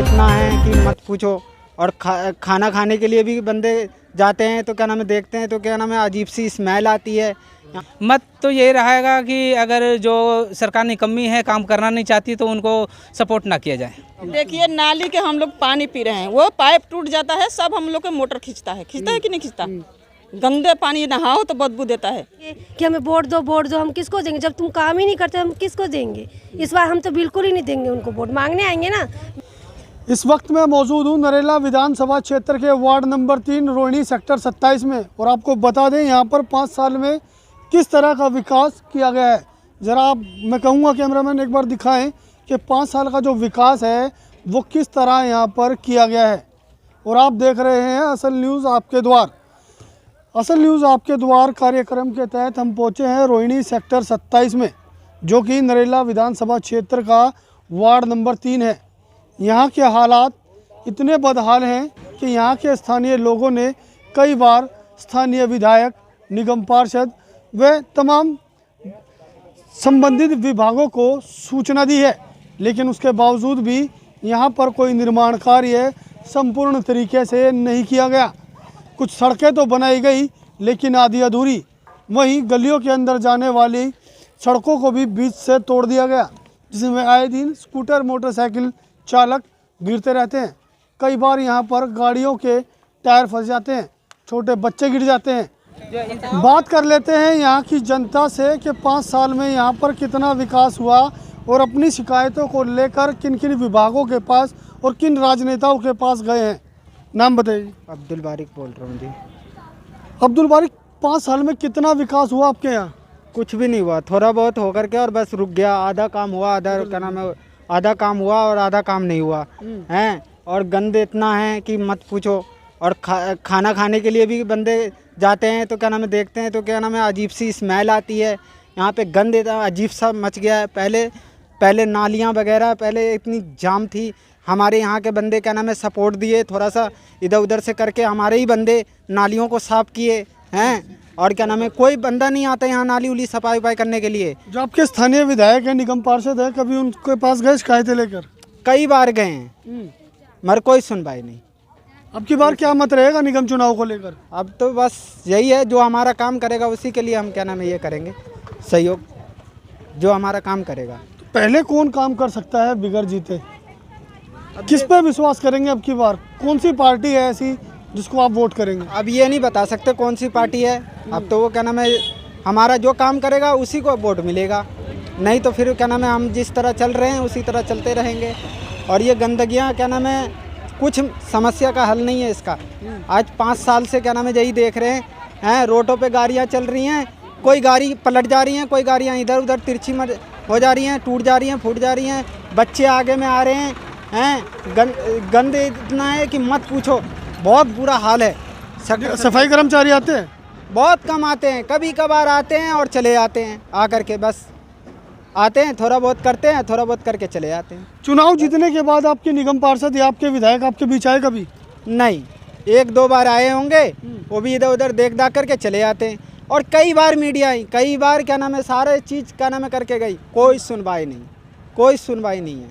इतना है कि मत पूछो। और खाना खाने के लिए भी बंदे जाते हैं तो क्या नाम है, देखते हैं तो क्या नाम है, अजीब सी स्मेल आती है। मत तो ये रहेगा कि अगर जो सरकार निकम्मी है, काम करना नहीं चाहती, तो उनको सपोर्ट ना किया जाए। देखिए, नाली के हम लोग पानी पी रहे हैं, वो पाइप टूट जाता है, सब हम लोग के मोटर खींचता है कि नहीं खींचता। गंदे पानी नहाओ तो बदबू देता है कि हमें वोट दो, हम किसको देंगे? जब तुम काम ही नहीं करते हम किसको देंगे? इस बार हम तो बिल्कुल ही नहीं देंगे उनको, वोट मांगने आएंगे ना। इस वक्त मैं मौजूद हूँ नरेला विधानसभा क्षेत्र के वार्ड नंबर 3 रोहिणी सेक्टर 27 में। और आपको बता दें यहाँ पर 5 साल में किस तरह का विकास किया गया है। ज़रा आप, मैं कहूँगा कैमरामैन एक बार दिखाएं कि 5 साल का जो विकास है वो किस तरह यहाँ पर किया गया है। और आप देख रहे हैं असल न्यूज़ आपके द्वार। असल न्यूज़ आपके द्वार कार्यक्रम के तहत हम पहुँचे हैं रोहिणी सेक्टर 27 में, जो कि नरेला विधानसभा क्षेत्र का वार्ड नंबर 3 है। यहाँ के हालात इतने बदहाल हैं कि यहाँ के स्थानीय लोगों ने कई बार स्थानीय विधायक, निगम पार्षद व तमाम संबंधित विभागों को सूचना दी है, लेकिन उसके बावजूद भी यहाँ पर कोई निर्माण कार्य संपूर्ण तरीके से नहीं किया गया। कुछ सड़कें तो बनाई गई लेकिन आधी अधूरी। वहीं गलियों के अंदर जाने वाली सड़कों को भी बीच से तोड़ दिया गया, जिसमें आए दिन स्कूटर, मोटरसाइकिल चालक गिरते रहते हैं। कई बार यहाँ पर गाड़ियों के टायर फंस जाते हैं, छोटे बच्चे गिर जाते हैं। बात कर लेते हैं यहाँ की जनता से कि 5 साल में यहाँ पर कितना विकास हुआ और अपनी शिकायतों को लेकर किन किन विभागों के पास और किन राजनेताओं के पास गए हैं। नाम बताइए। अब्दुल बारिक बोल रहा हूँ जी। अब्दुल बारिक, 5 साल में कितना विकास हुआ आपके यहाँ? कुछ भी नहीं हुआ, थोड़ा बहुत होकर के और बस रुक गया। आधा काम हुआ, आधा क्या नाम है, आधा काम हुआ और आधा काम नहीं हुआ हैं। और गंद इतना है कि मत पूछो। और खाना खाने के लिए भी बंदे जाते हैं तो क्या नाम है, देखते हैं तो क्या नाम है, अजीब सी स्मेल आती है। यहाँ पे गंद इतना अजीब सा मच गया है। पहले नालियाँ वगैरह पहले इतनी जाम थी। हमारे यहाँ के बंदे क्या नाम है सपोर्ट दिए, थोड़ा सा इधर उधर से करके हमारे ही बंदे नालियों को साफ़ किए हैं। और क्या नाम है, कोई बंदा नहीं आता यहाँ नाली उली सफाई वफाई करने के लिए। जो आपके स्थानीय विधायक है, निगम पार्षद है, कभी उनके पास गए शिकायतें लेकर? कई बार गए हैं मगर कोई सुनवाई नहीं। अब की बार क्या मत रहेगा निगम चुनाव को लेकर? अब तो बस यही है, जो हमारा काम करेगा उसी के लिए हम क्या नाम है ये करेंगे सहयोग, जो हमारा काम करेगा। तो पहले कौन काम कर सकता है बिगर जीते? किस पे विश्वास करेंगे अब की बार? कौन सी पार्टी है ऐसी जिसको आप वोट करेंगे? अब ये नहीं बता सकते कौन सी पार्टी है। अब तो वो क्या नाम है, हमारा जो काम करेगा उसी को वोट मिलेगा, नहीं तो फिर क्या नाम है हम जिस तरह चल रहे हैं उसी तरह चलते रहेंगे। और ये गंदगियाँ क्या नाम है, कुछ समस्या का हल नहीं है इसका। आज 5 साल से क्या नाम है यही देख रहे हैं। रोडों पे गाड़ियाँ चल रही हैं, कोई गाड़ी पलट जा रही हैं, कोई गाड़ियाँ इधर उधर तिरछी हो जा रही हैं, टूट जा रही हैं, फूट जा रही हैं, बच्चे आगे में आ रहे हैं। गंद इतना है कि मत पूछो। बहुत बुरा हाल है। सफाई कर्मचारी आते हैं? बहुत कम आते हैं, कभी कभार आते हैं और चले जाते हैं, आकर के बस आते हैं, थोड़ा बहुत करते हैं, थोड़ा बहुत करके चले जाते हैं। चुनाव जीतने के बाद आपके निगम पार्षद या आपके विधायक आपके बीच आए कभी? नहीं, 1-2 बार आए होंगे, वो भी इधर उधर देख दाख करके चले जाते हैं। और कई बार मीडिया आई, कई बार क्या नाम है सारे चीज़ क्या नाम है करके गई, कोई सुनवाई नहीं, कोई सुनवाई नहीं है,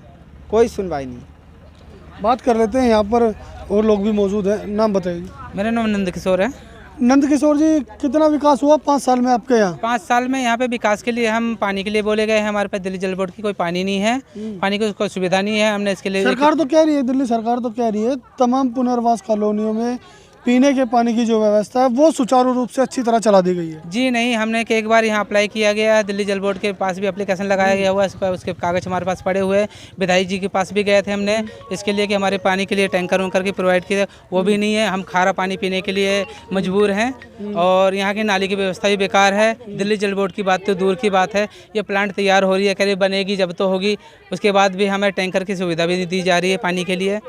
कोई सुनवाई नहीं। बात कर लेते हैं, यहाँ पर और लोग भी मौजूद हैं। नाम बताइए। मेरा नाम नंद किशोर है। नंद किशोर जी, कितना विकास हुआ 5 साल में आपके यहाँ? 5 साल में यहाँ पे विकास के लिए हम पानी के लिए बोले गए हैं। हमारे पास दिल्ली जल बोर्ड की कोई पानी नहीं है, पानी की कोई सुविधा नहीं है। हमने इसके लिए सरकार तो कह रही है, दिल्ली सरकार तो कह रही है तमाम पुनर्वास कॉलोनियों में पीने के पानी की जो व्यवस्था है वो सुचारू रूप से अच्छी तरह चला दी गई है। जी नहीं, हमने एक बार यहाँ अप्लाई किया गया है, दिल्ली जल बोर्ड के पास भी एप्लीकेशन लगाया गया हुआ है, इस पर उसके कागज़ हमारे पास पड़े हुए हैं। विधायक जी के पास भी गए थे हमने इसके लिए कि हमारे पानी के लिए टैंकर वैंकर की प्रोवाइड किए, वो भी नहीं है। हम खारा पानी पीने के लिए मजबूर हैं और यहाँ की नाली की व्यवस्था भी बेकार है। दिल्ली जल बोर्ड की बात तो दूर की बात है, ये प्लांट तैयार हो रही है, करीब बनेगी जब तो होगी, उसके बाद भी हमें टैंकर की सुविधा भी दी जा रही है पानी के लिए।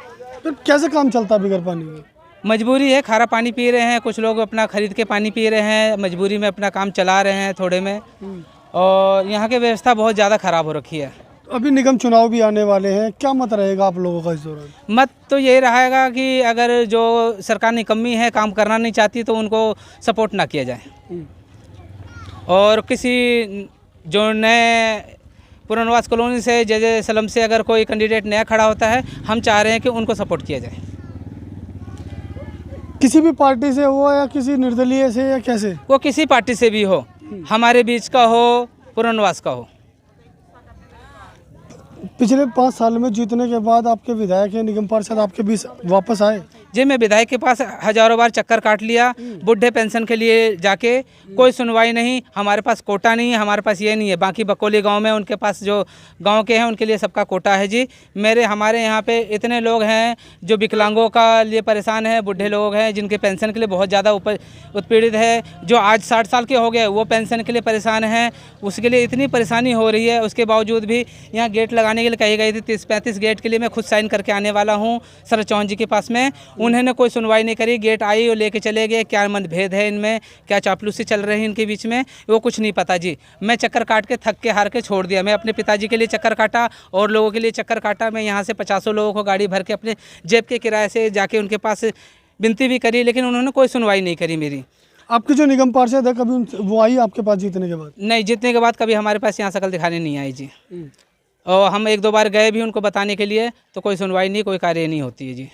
तो कैसे काम चलता है बगैर पानी में? मजबूरी है, खारा पानी पी रहे हैं, कुछ लोग अपना खरीद के पानी पी रहे हैं, मजबूरी में अपना काम चला रहे हैं थोड़े में, और यहाँ की व्यवस्था बहुत ज़्यादा ख़राब हो रखी है। अभी निगम चुनाव भी आने वाले हैं, क्या मत रहेगा आप लोगों का इस दौरान? मत तो यही रहेगा कि अगर जो सरकार निकम्मी है, काम करना नहीं चाहती, तो उनको सपोर्ट ना किया जाए। और किसी जो नए पुनर्वास कॉलोनी से जैसे सलम से अगर कोई कैंडिडेट नया खड़ा होता है, हम चाह रहे हैं कि उनको सपोर्ट किया जाए। किसी भी पार्टी से हो या किसी निर्दलीय से या कैसे? वो किसी पार्टी से भी हो, हमारे बीच का हो, पुनर्वास का हो। पिछले 5 साल में जीतने के बाद आपके विधायक या निगम पार्षद आपके बीच वापस आए? जी, मैं विधायक के पास हजारों बार चक्कर काट लिया, बुढ़े पेंशन के लिए जाके, कोई सुनवाई नहीं। हमारे पास कोटा नहीं है, हमारे पास ये नहीं है। बाकी बकोली गांव में उनके पास जो गांव के हैं उनके लिए सबका कोटा है जी। हमारे यहाँ पे इतने लोग हैं जो विकलांगों का लिए परेशान हैं, बुढ़े लोग हैं जिनके पेंशन के लिए बहुत ज़्यादा उत्पीड़ित है, जो आज 60 साल के हो गए वो पेंशन के लिए परेशान हैं, उसके लिए इतनी परेशानी हो रही है। उसके बावजूद भी यहाँ गेट लगाने के लिए कही गई थी, 30-35 गेट के लिए मैं खुद साइन करके आने वाला हूँ सर चौहान जी के पास में। उन्होंने कोई सुनवाई नहीं करी, गेट आई और लेके चले गए। क्या मतभेद है इनमें, क्या चापलूसी चल रही है इनके बीच में, वो कुछ नहीं पता जी। मैं चक्कर काट के थक के हार के छोड़ दिया। मैं अपने पिताजी के लिए चक्कर काटा और लोगों के लिए चक्कर काटा। मैं यहाँ से 50 लोगों को गाड़ी भर के अपने जेब के किराए से जाके उनके पास विनती भी करी, लेकिन उन्होंने कोई सुनवाई नहीं करी मेरी। आपकी जो निगम पार्षद है कभी वो आई आपके पास जीतने के बाद? नहीं, जीतने के बाद कभी हमारे पास यहाँ शकल दिखाने नहीं आई जी। और हम 1-2 बार गए भी उनको बताने के लिए, तो कोई सुनवाई नहीं, कोई कार्य नहीं होती है जी।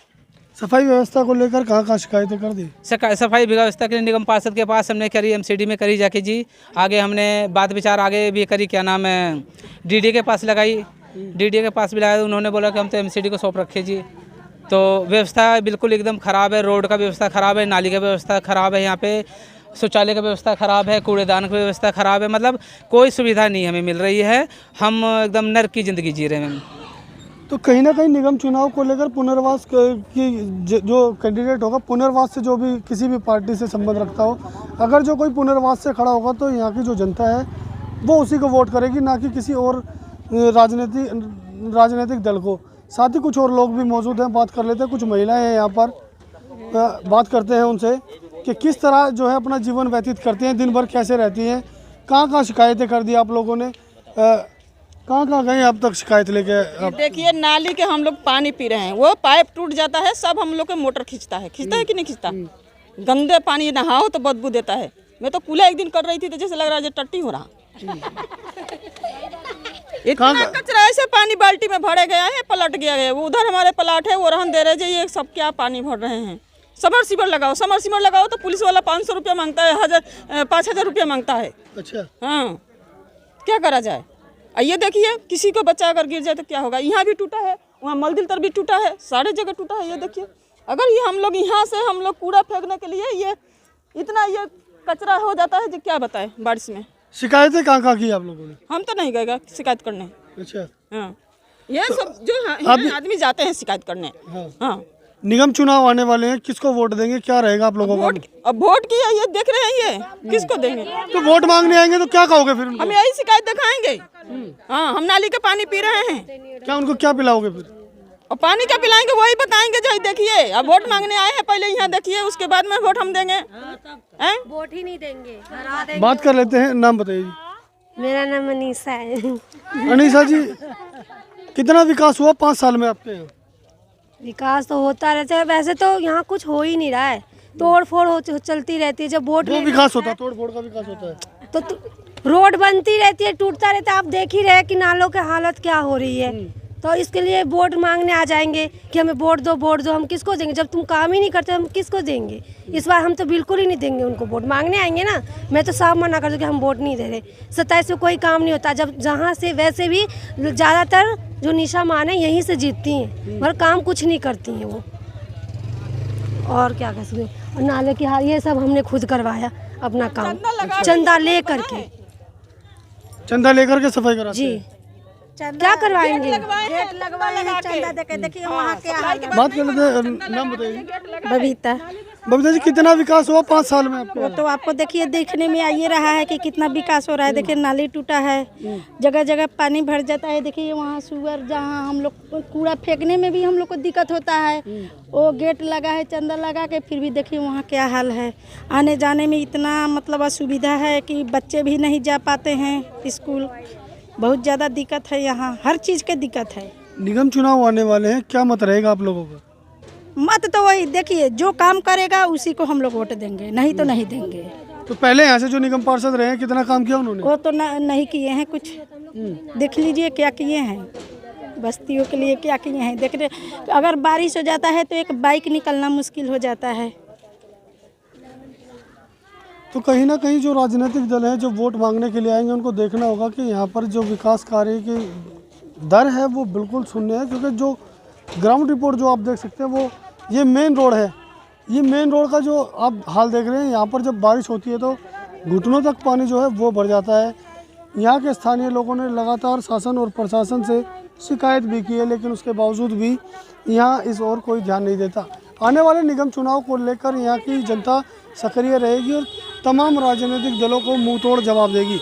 सफाई व्यवस्था को लेकर कहाँ शिकायतें कर दी? सफाई व्यवस्था के लिए निगम पार्षद के पास हमने करी, एमसीडी में करी जाके जी। आगे हमने बात विचार आगे भी करी, क्या नाम है, डीडी के पास लगाई, डीडी के पास भी लगाया। उन्होंने बोला कि हम तो एमसीडी को सौंप रखे जी। तो व्यवस्था बिल्कुल एकदम ख़राब है, रोड का व्यवस्था ख़राब है, नाली का व्यवस्था ख़राब है, यहाँ पे शौचालय का व्यवस्था ख़राब है, कूड़ेदान की व्यवस्था ख़राब है, मतलब कोई सुविधा नहीं हमें मिल रही है। हम एकदम नर्क की ज़िंदगी जी रहे हैं। तो कहीं ना कहीं निगम चुनाव को लेकर पुनर्वास की जो कैंडिडेट होगा, पुनर्वास से जो भी किसी भी पार्टी से संबंध रखता हो, अगर जो कोई पुनर्वास से खड़ा होगा तो यहाँ की जो जनता है वो उसी को वोट करेगी, ना कि किसी और राजनीतिक दल को। साथ ही कुछ और लोग भी मौजूद हैं, बात कर लेते हैं। कुछ महिलाएं हैं यहाँ पर, बात करते हैं उनसे कि किस तरह जो है अपना जीवन व्यतीत करती हैं, दिन भर कैसे रहती हैं, कहाँ शिकायतें कर दी आप लोगों ने, कहाँ गए अब तक शिकायत लेके? देखिए, नाली के हम लोग पानी पी रहे हैं, वो पाइप टूट जाता है, सब हम लोग के मोटर खींचता है कि नहीं खींचता? गंदे पानी नहाओ तो बदबू देता है। मैं तो कूल्हा एक दिन कर रही थी तो जैसे लग रहा है टट्टी हो रहा। इतना कचरा ऐसे पानी बाल्टी में भरे गया है, पलट गया है। वो उधर हमारे प्लाट है, वो रहन दे रहे, ये सब क्या पानी भर रहे हैं। समरसीबल लगाओ तो पुलिस वाला 500 रुपया मांगता है, 5,000 रुपया मांगता है। अच्छा, हाँ, क्या करा जाए? ये देखिए, किसी को बच्चा अगर गिर जाए तो क्या होगा? यहाँ भी टूटा है, वहाँ मलदिल तर भी टूटा है, सारे जगह टूटा है। ये देखिए, अगर ये हम लोग यहाँ से हम लोग कूड़ा फेंकने के लिए ये इतना ये कचरा हो जाता है जो क्या बताएं बारिश में। शिकायतें कहाँ की आप लोगों ने? हम तो नहीं गएगा शिकायत करने। अच्छा, हाँ, ये सब जो आदमी जाते हैं शिकायत करने। हाँ, निगम चुनाव आने वाले हैं, किसको वोट देंगे, क्या रहेगा आप लोगों का? अब वोट की ये देख रहे हैं, ये किसको देंगे? तो वोट मांगने आएंगे तो क्या कहोगे फिर उनको? हम यही शिकायत दिखाएंगे। हाँ, हम नाली का पानी पी रहे हैं। क्या उनको क्या पिलाओगे फिर? और पानी क्या पिलाएंगे वही बताएंगे। जो देखिए अब वोट मांगने आए हैं, पहले यहाँ देखिए, उसके बाद में वोट हम देंगे। हैं? वोट ही नहीं देंगे। बात कर लेते हैं, नाम बताइए जी। मेरा नाम अनीसा है। अनीसा जी, कितना विकास हुआ 5 साल में आपके यहाँ? विकास तो होता रहता है, वैसे तो यहाँ कुछ हो ही नहीं रहा है, तोड़ फोड़ चलती रहती है। जब वोट वो विकास होता है, तोड़ फोड़ का विकास होता है तो रोड बनती रहती है, टूटता रहता है। आप देख ही रहे कि नालों की हालत क्या हो रही है। तो इसके लिए वोट मांगने आ जाएंगे कि हमें वोट दो, वोट दो। हम किसको देंगे जब तुम काम ही नहीं करते? हम किसको देंगे? इस बार हम तो बिल्कुल ही नहीं देंगे उनको वोट। मांगने आएंगे ना, मैं तो साफ मना कर दूँ कि हम वोट नहीं दे रहे। 27 में कोई काम नहीं होता। जब जहाँ से वैसे भी ज़्यादातर जो निशा मान है यहीं से जीतती हैं, मगर काम कुछ नहीं करती हैं वो। और क्या कह सकते हैं। और नाले की हाल ये सब हमने खुद करवाया अपना काम, चंदा ले करके। चंदा लेकर के सफाई कराते जी, हैं। क्या करवाएंगे? गेट लगवाए हैं, चंदा देके देखिए वहाँ के हाल है। बात कर लेते हैं, नाम बताइए। बबीता, बबीता जी, कितना विकास हुआ 5 साल में आपके? वो तो आपको देखिए देखने में आ ये रहा है कि कितना विकास हो रहा है। देखिए नाली टूटा है, जगह जगह पानी भर जाता है। देखिए वहाँ सुअर, जहाँ हम लोग कूड़ा फेंकने में भी हम लोग को दिक्कत होता है। वो गेट लगा है, चंदा लगा के, फिर भी देखिए वहाँ क्या हाल है। आने जाने में इतना मतलब असुविधा है कि बच्चे भी नहीं जा पाते हैं स्कूल। बहुत ज़्यादा दिक्कत है यहाँ, हर चीज़ के दिक्कत है। निगम चुनाव आने वाले हैं, क्या मत रहेगा आप लोगों का? मत तो वही देखिए, जो काम करेगा उसी को हम लोग वोट देंगे, नहीं तो नहीं देंगे। तो पहले यहाँ से जो निगम पार्षद रहे हैं, कितना काम किया उन्होंने? वो तो नहीं किए हैं कुछ। देख लीजिए क्या किए हैं, बस्तियों के लिए क्या किए हैं। देख रहे, अगर बारिश हो जाता है तो एक बाइक निकलना मुश्किल हो जाता है। तो कहीं ना कहीं जो राजनीतिक दल है जो वोट मांगने के लिए आएंगे, उनको देखना होगा कि यहाँ पर जो विकास कार्य की दर है वो बिल्कुल शून्य है। क्योंकि जो ग्राउंड रिपोर्ट जो आप देख सकते हैं, वो ये मेन रोड है। ये मेन रोड का जो आप हाल देख रहे हैं, यहाँ पर जब बारिश होती है तो घुटनों तक पानी जो है वो भर जाता है। यहाँ के स्थानीय लोगों ने लगातार शासन और प्रशासन से शिकायत भी की है, लेकिन उसके बावजूद भी यहाँ इस ओर कोई ध्यान नहीं देता। आने वाले निगम चुनाव को लेकर यहाँ की जनता सक्रिय रहेगी और तमाम राजनीतिक दलों को मुंह तोड़ जवाब देगी।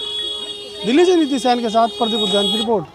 दिल्ली से नीतीश सैन के साथ प्रदीप उद्यान की रिपोर्ट।